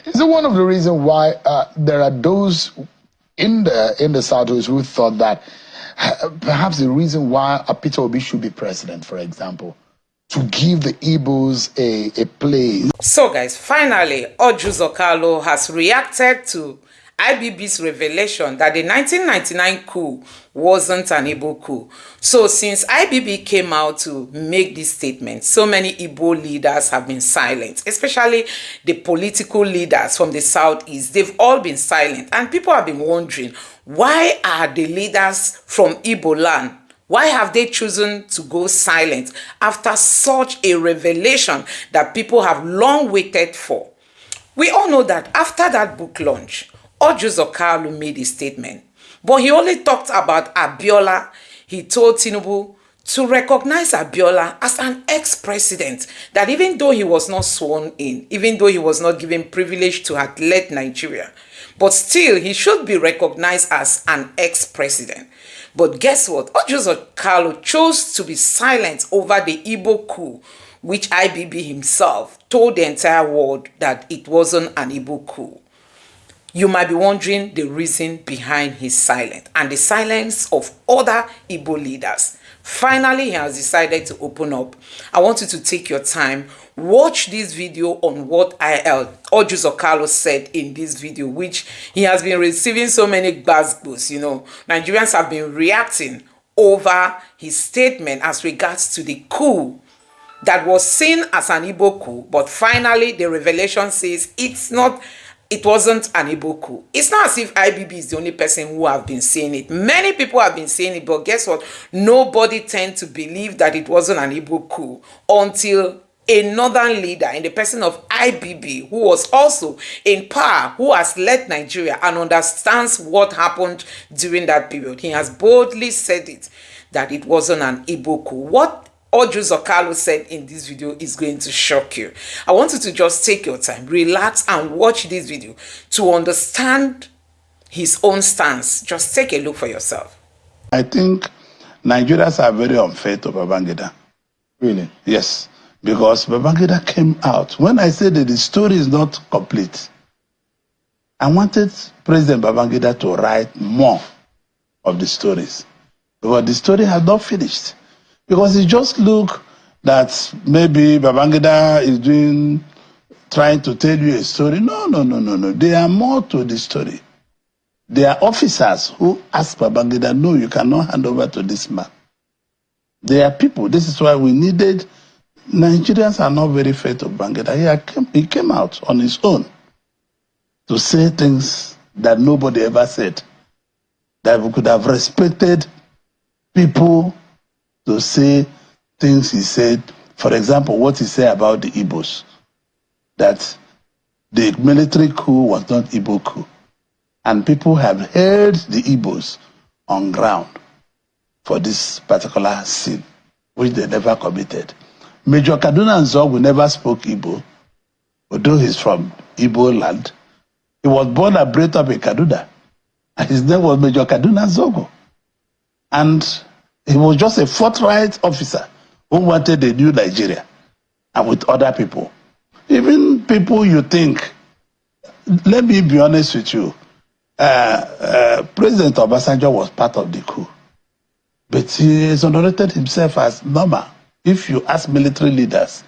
Is it one of the reasons why there are those in the Southwest who thought that perhaps the reason why Peter Obi should be president, for example, to give the Igbos a place? So guys, finally, Orji Kalu has reacted to IBB's revelation that the 1999 coup wasn't an Igbo coup. So since IBB came out to make this statement, so many Igbo leaders have been silent, especially the political leaders from the Southeast. They've all been silent, and people have been wondering, why are the leaders from Igbo land, why have they chosen to go silent after such a revelation that people have long waited for? We all know that after that book launch, Orji Kalu made a statement, but he only talked about Abiola. He told Tinubu to recognize Abiola as an ex-president, that even though he was not sworn in, even though he was not given privilege to have led Nigeria, but still he should be recognized as an ex-president. But guess what? Orji Kalu chose to be silent over the Igbo coup, which IBB himself told the entire world that it wasn't an Igbo coup. You might be wondering the reason behind his silence and the silence of other Igbo leaders. Finally, he has decided to open up. I want you to take your time, watch this video on what Orji Kalu said in this video, which he has been receiving so many gbasgbos. You know, Nigerians have been reacting over his statement as regards to the coup that was seen as an Igbo coup, but finally the revelation says it wasn't an Igbo coup. It's not as if IBB is the only person who have been saying it. Many people have been saying it, but guess what? Nobody tend to believe that it wasn't an Igbo coup until a northern leader in the person of IBB, who was also in power, who has led Nigeria and understands what happened during that period. He has boldly said it, that it wasn't an Igbo coup. What Orji Kalu said in this video is going to shock you. I want you to just take your time, relax, and watch this video to understand his own stance. Just take a look for yourself. I think Nigerians are very unfair to Babangida. Really? Yes, because Babangida came out. When I said that the story is not complete, I wanted President Babangida to write more of the stories, because the story had not finished. Because it just look that maybe Babangida is trying to tell you a story. No. There are more to the story. There are officers who ask Babangida, no, you cannot hand over to this man. There are people. This is why we needed. Nigerians are not very fair to Babangida. He came out on his own to say things that nobody ever said. That we could have respected people to say things he said. For example, what he said about the Igbos, that the military coup was not Igbo coup. And people have heard the Igbos on ground for this particular sin, which they never committed. Major Kaduna Nzogu never spoke Igbo, although he's from Igbo land. He was born and bred up in Kaduna, and his name was Major Kaduna Nzogu. And he was just a forthright officer who wanted a new Nigeria, and with other people. Even people you think, let me be honest with you, President Obasanjo was part of the coup, but he exonerated himself as normal. If you ask military leaders,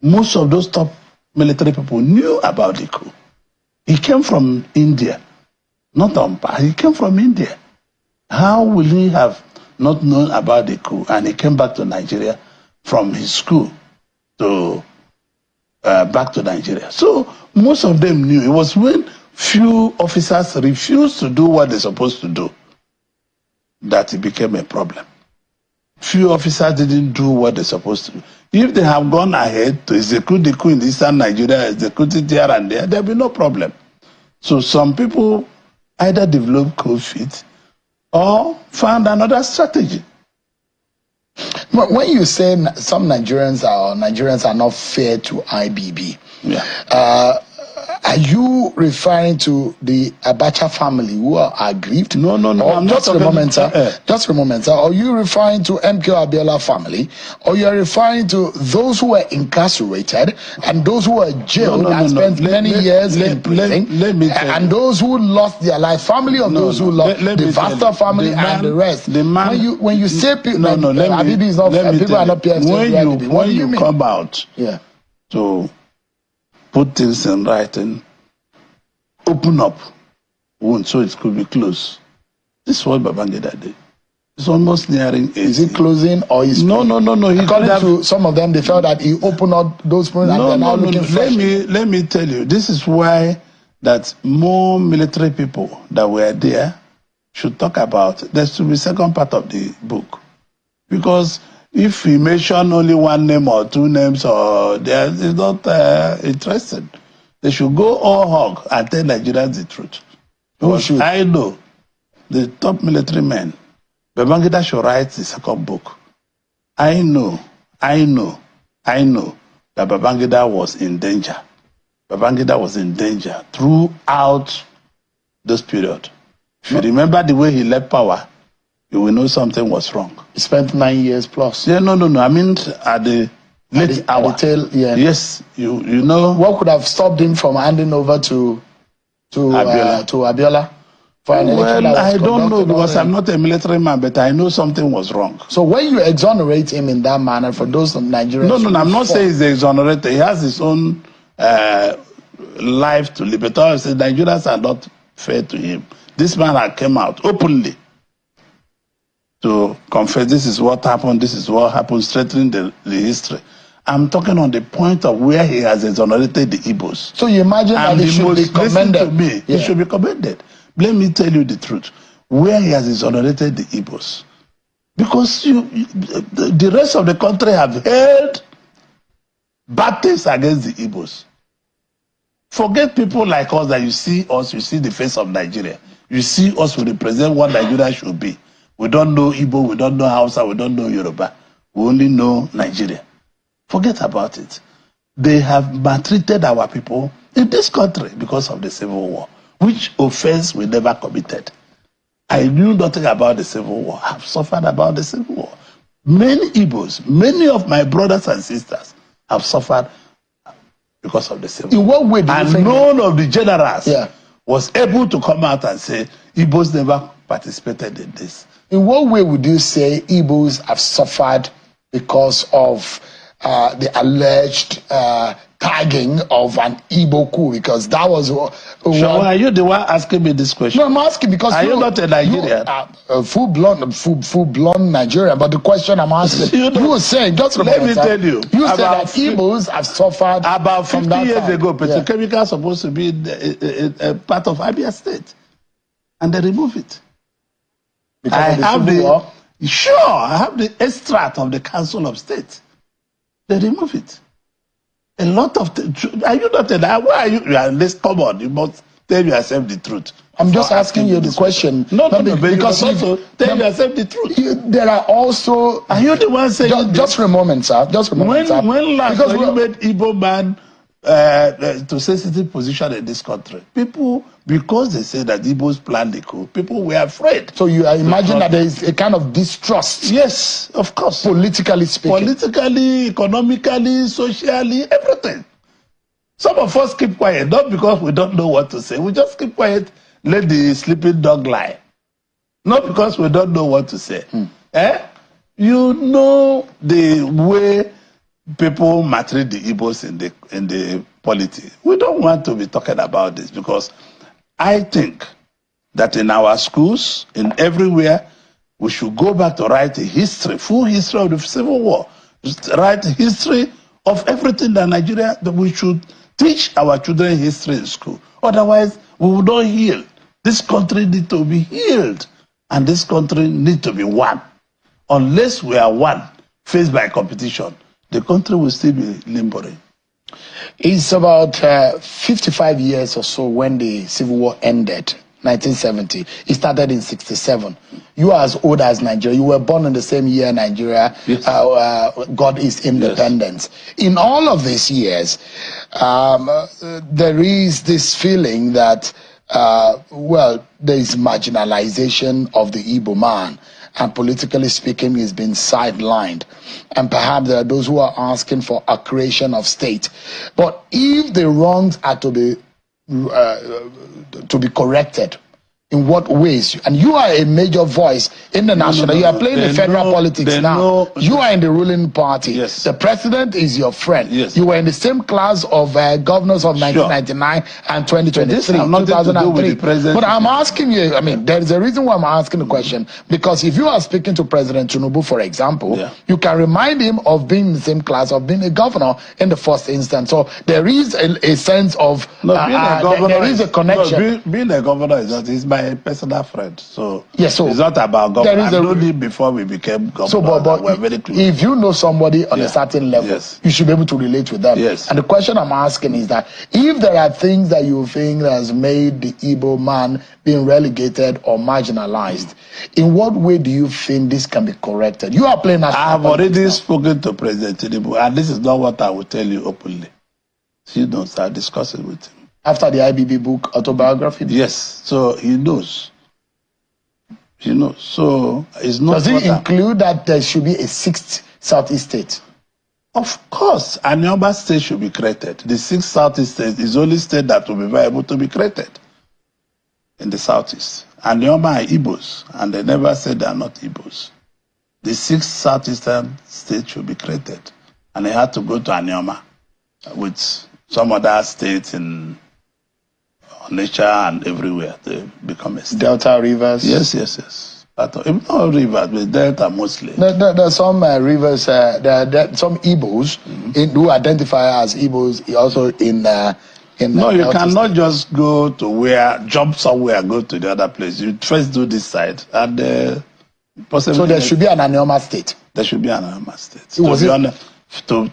most of those top military people knew about the coup. He came from India, not on par. He came from India. How will he have not known about the coup? And he came back to Nigeria from his school to back to Nigeria. So most of them knew. It was when few officers refused to do what they're supposed to do that it became a problem. Few officers didn't do what they're supposed to do. If they have gone ahead to execute the coup in Eastern Nigeria, execute it here and there'll be no problem. So some people either developed cold feet or found another strategy. But when you say some Nigerians are not fair to IBB, yeah. Are you you referring to the Abacha family who are aggrieved? No. Or just a moment, sir. Just a moment, sir. Are you referring to MK Abiola family, or you are referring to those who were incarcerated and those who were jailed and spent many years in prison, and those who lost their life? Family of those who lost the Vasta family and the rest. When you say people, Habibi is not people are not PFC. When you come out, to put things in writing, open up wound so it could be closed. This is what Babangida did. It's almost nearing 80. Is it closing or is no? According to some of them, they felt that he opened up those points and they're now looking fresh. Let me tell you, this is why that more military people that were there should talk about. There should be second part of the book, because if we mention only one name or two names, or there is not interested, they should go all hog and tell Nigerians the truth. Because I know the top military men, Babangida should write the second book. I know that Babangida was in danger. Babangida was in danger throughout this period. If you remember the way he left power, you will know something was wrong. He spent 9 years plus. Yeah, no. I mean, at the late hour. At the tail, yeah. Yes, you know. What could have stopped him from handing over to Abiola? Well, I don't know, because I'm not a military man, but I know something was wrong. So when you exonerate him in that manner, for those Nigerians... No, I'm not saying he's exonerated. He has his own life to live. But I say Nigerians are not fair to him. This man had came out openly to confess this is what happened, strengthening the history. I'm talking on the point of where he has exonerated the Igbos. So you imagine that he should be commended. To me, he should be commended. Let me tell you the truth. Where he has exonerated the Igbos. Because the rest of the country have held battles against the Igbos. Forget people like us that you see us, you see the face of Nigeria. You see us, we represent what Nigeria should be. We don't know Igbo, we don't know Hausa, we don't know Yoruba. We only know Nigeria. Forget about it. They have maltreated our people in this country because of the Civil War, which offense we never committed. I knew nothing about the Civil War. I've suffered about the Civil War. Many Igbos, many of my brothers and sisters have suffered because of the Civil War. In what way do you think none of the generals was able to come out and say Igbos never participated in this. In what way would you say Igbos have suffered because of the alleged tagging of an Igbo coup? Because that was are you the one asking me this question? No, I'm asking because you not a Nigerian? Full-blown Nigerian. But the question I'm asking, you were saying, just let me tell you, you said that Igbos have suffered about 50 years ago. Yeah. Petrochemical supposed to be a part of Abia State, and they remove it. I have the extract of the Council of State. They remove it. A lot of are you not that? Why are you? Let's come on. You must tell yourself the truth. I'm just asking you the question. No, because also tell yourself the truth. There are also. Are you the one saying? Just for a moment, sir. Just for a moment, sir. When last you made Igbo man to sensitive position in this country, people, because they say that Igbos planned the coup, people were afraid. So you imagine that there is a kind of distrust. Yes, of course. Politically speaking. Politically, economically, socially, everything. Some of us keep quiet, not because we don't know what to say. We just keep quiet, let the sleeping dog lie. Not because we don't know what to say. You know the way people maltreat the Igbos in the polity. We don't want to be talking about this, because I think that in our schools, in everywhere, we should go back to write a history, full history of the Civil War, write a history of everything that Nigeria, that we should teach our children history in school. Otherwise, we will not heal. This country needs to be healed, and this country needs to be one. Unless we are one, faced by competition, the country will still be limbering. It's about 55 years or so when the Civil War ended. 1970. It started in 67. You are as old as Nigeria. You were born in the same year Nigeria got its independence. Yes. In all of these years, there is this feeling that, well, there is marginalization of the Igbo man. And politically speaking, he's been sidelined. And perhaps there are those who are asking for a creation of state. But if the wrongs are to be corrected, in what ways? And you are a major voice in the national. You are playing the federal politics now. You are in the ruling party. Yes. The president is your friend. Yes. You were in the same class of governors of 1999 and 2023, 2003. But I'm asking you, I mean, there is a reason why I'm asking the question. Because if you are speaking to President Tinubu, for example, you can remind him of being in the same class, of being a governor in the first instance. So there is a sense of, there is a connection. Being a governor is not, he's my personal friend. So, yes, so it's not about government. I've known him before we became governor. So, but we're very close. If you know somebody on a certain level, you should be able to relate with them. Yes. And the question I'm asking is that if there are things that you think that has made the Igbo man being relegated or marginalized, in what way do you think this can be corrected? You are playing national I have already spoken to President Tinubu, and this is not what I will tell you openly. You don't start discussing with him. After the IBB book autobiography? Yes, so he knows. He knows. So it's not. Does it include that there should be a sixth Southeast state? Of course, Anambra state should be created. The sixth Southeast state is the only state that will be viable to be created in the Southeast. Anambra are Igbos, and they never said they are not Igbos. The sixth Southeastern state should be created, and they had to go to Anambra with some other states in nature and everywhere. They become a state. Delta rivers? Yes. Not rivers, but Delta mostly. There are some rivers, there are some Igbos who identify as Igbos also in no, you cannot just go to jump somewhere, go to the other place. You first do this side. And possibly. So there should be an Anambra state? There should be an Anambra state.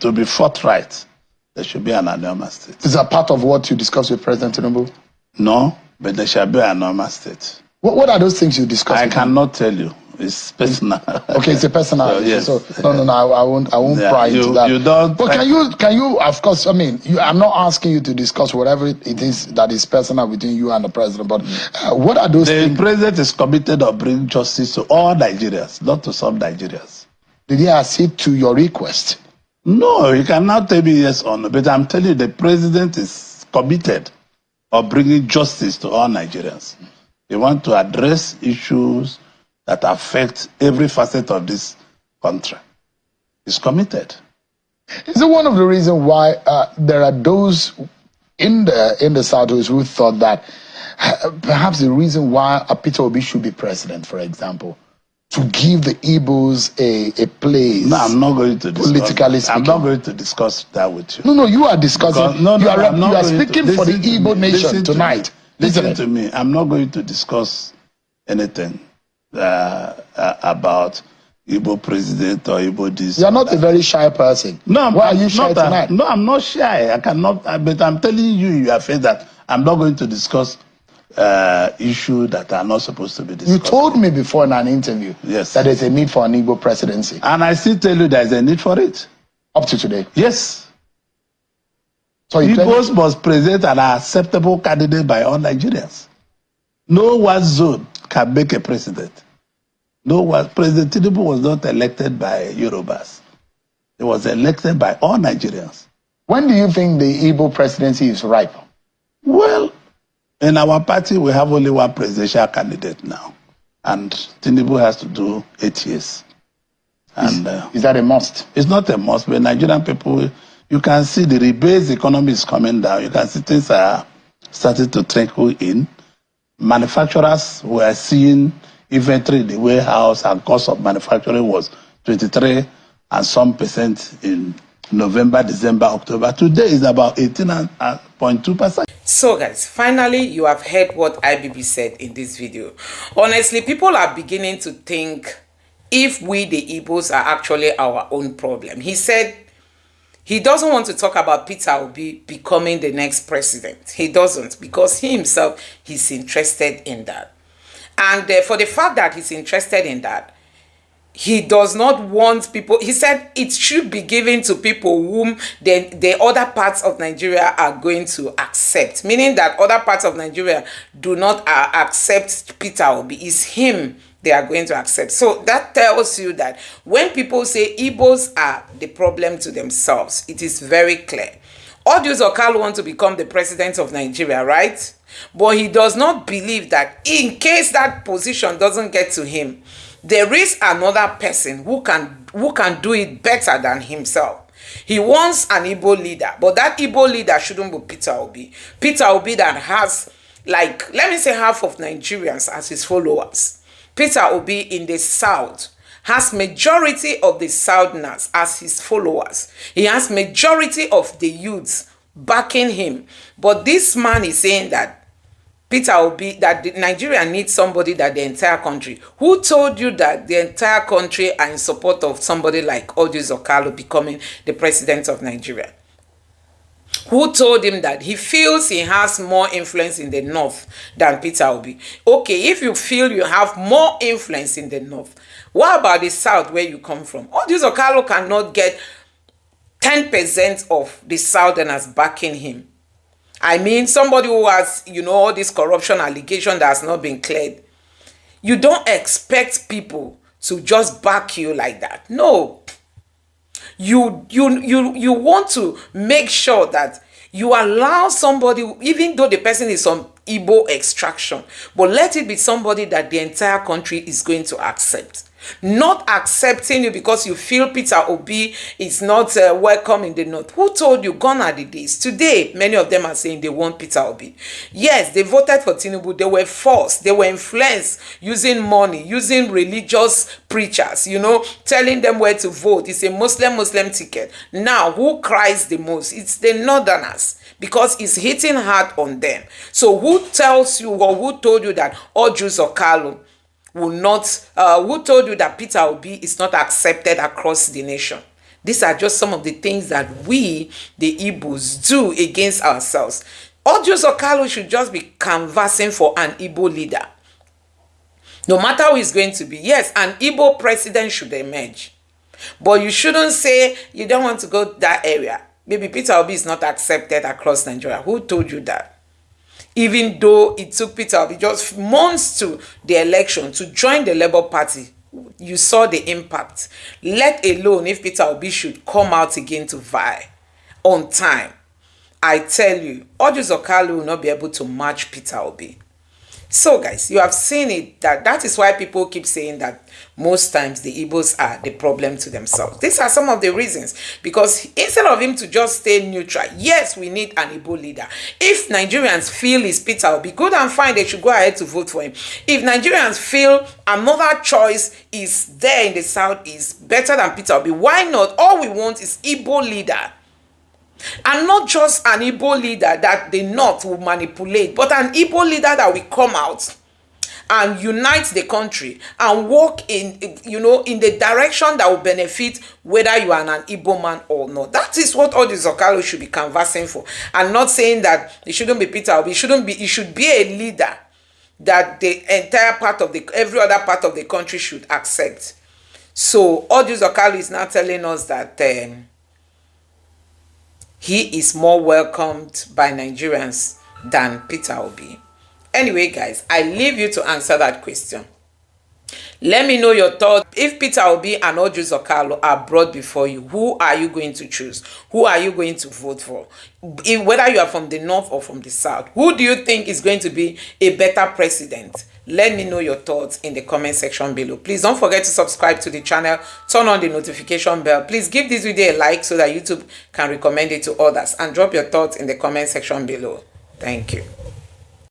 To be forthright, there should be an Anambra state. Is that part of what you discussed with President Tinubu? No, but there shall be an Anambra state. What are those things you discussed? I cannot tell you. It's personal. Okay, it's a personal issue. Yes. So no, I won't pry into that. You don't. But can you? Of course, I mean, I'm not asking you to discuss whatever it is that is personal between you and the president. But what are those things? The president is committed to bring justice to all Nigerians, not to some Nigerians. Did he accede to your request? No, you cannot tell me yes or no. But I'm telling you, the president is committed of bringing justice to all Nigerians. They want to address issues that affect every facet of this country. He's committed. Is it one of the reasons why there are those in the Southwest who thought that perhaps the reason why Peter Obi should be president, for example, to give the Igbos a place? No, I'm not going to discuss. Politically speaking, I'm not going to discuss that with you. No, you are discussing. Because, you are speaking for the Igbo nation tonight. Listen to me. I'm not going to discuss anything about Igbo president or Igbo this. You are not a very shy person. No, why are you shy tonight? No, I'm not shy. I cannot. But I'm telling you, you are afraid that I'm not going to discuss issues that are not supposed to be discussed. You told me before in an interview that there's a need for an Igbo presidency. And I still tell you there's a need for it. Up to today? Yes. So Igbos must present an acceptable candidate by all Nigerians. No one zone can make a president. No one. President Tinubu was not elected by Yorubas. He was elected by all Nigerians. When do you think the Igbo presidency is ripe? Well, in our party, we have only one presidential candidate now. And Tinubu has to do 8 years. And is that a must? It's not a must, but Nigerian people, you can see the rebased economy is coming down. You can see things are starting to trickle in. Manufacturers were seeing inventory in the warehouse, and cost of manufacturing was 23 and some percent in November, December, October. Today is about 18.2%. So guys, finally you have heard what IBB said in this video. Honestly, people are beginning to think if we the Igbos are actually our own problem. He said He doesn't want to talk about Peter Obi becoming the next president. He doesn't, because he himself, he's interested in that. And for the fact that he's interested in that, he does not want people, he said it should be given to people whom the other parts of Nigeria are going to accept. Meaning that other parts of Nigeria do not accept Peter Obi. It's him they are going to accept. So that tells you that when people say Igbos are the problem to themselves, it is very clear. Orji Kalu wants to become the president of Nigeria, right? But he does not believe that in case that position doesn't get to him, there is another person who can do it better than himself. He wants an Igbo leader, but that Igbo leader shouldn't be Peter Obi. Peter Obi that has, like, let me say half of Nigerians as his followers. Peter Obi in the South has majority of the Southerners as his followers. He has majority of the youths backing him. But this man is saying that Peter Obi, that Nigeria needs somebody that the entire country. Who told you that the entire country are in support of somebody like Orji Kalu becoming the president of Nigeria? Who told him that he feels he has more influence in the north than Peter Obi? Okay, if you feel you have more influence in the north, what about the south where you come from? Orji Kalu cannot get 10% of the southerners backing him. I mean, somebody who has, all this corruption allegation that has not been cleared. You don't expect people to just back you like that. No. You want to make sure that you allow somebody, even though the person is from Igbo extraction, but let it be somebody that the entire country is going to accept. Not accepting you because you feel Peter Obi is not welcome in the north. Who told you? Gone are the days. Today, many of them are saying they want Peter Obi. Yes, they voted for Tinubu. They were forced. They were influenced using money, using religious preachers, telling them where to vote. It's a Muslim ticket. Now, who cries the most? It's the northerners, because it's hitting hard on them. So who tells you, or who told you that Orji Kalu will not, who told you that Peter Obi is not accepted across the nation? These are just some of the things that we, the Igbos, do against ourselves. Orji Kalu should just be canvassing for an Igbo leader. No matter who is going to be. Yes, an Igbo president should emerge. But you shouldn't say you don't want to go to that area. Maybe Peter Obi is not accepted across Nigeria. Who told you that? Even though it took Peter Obi just months to the election to join the Labour Party, you saw the impact. Let alone if Peter Obi should come out again to vie on time. I tell you, Orji Kalu will not be able to match Peter Obi. So guys, you have seen it, that is why people keep saying that most times the Igbos are the problem to themselves. These are some of the reasons. Because instead of him to just stay neutral, yes, we need an Igbo leader. If Nigerians feel it's Peter Obi, good and fine, they should go ahead to vote for him. If Nigerians feel another choice is there in the south is better than Peter Obi, why not? All we want is Igbo leader. And not just an Igbo leader that the North will manipulate, but an Igbo leader that will come out and unite the country and walk in, in the direction that will benefit whether you are an Igbo man or not. That is what Orji Kalu should be canvassing for. And not saying that it shouldn't be Peter Obi. It should be a leader that the entire part of every other part of the country should accept. So Orji Kalu is now telling us that he is more welcomed by Nigerians than Peter Obi. Anyway, guys, I leave you to answer that question. Let me know your thoughts. If Peter Obi and Orji Kalu are brought before you, who are you going to choose? Who are you going to vote for? Whether you are from the north or from the south, who do you think is going to be a better president? Let me know your thoughts in the comment section below. Please don't forget to subscribe to the channel, turn on the notification bell. Please give this video a like so that YouTube can recommend it to others, and drop your thoughts in the comment section below. Thank you.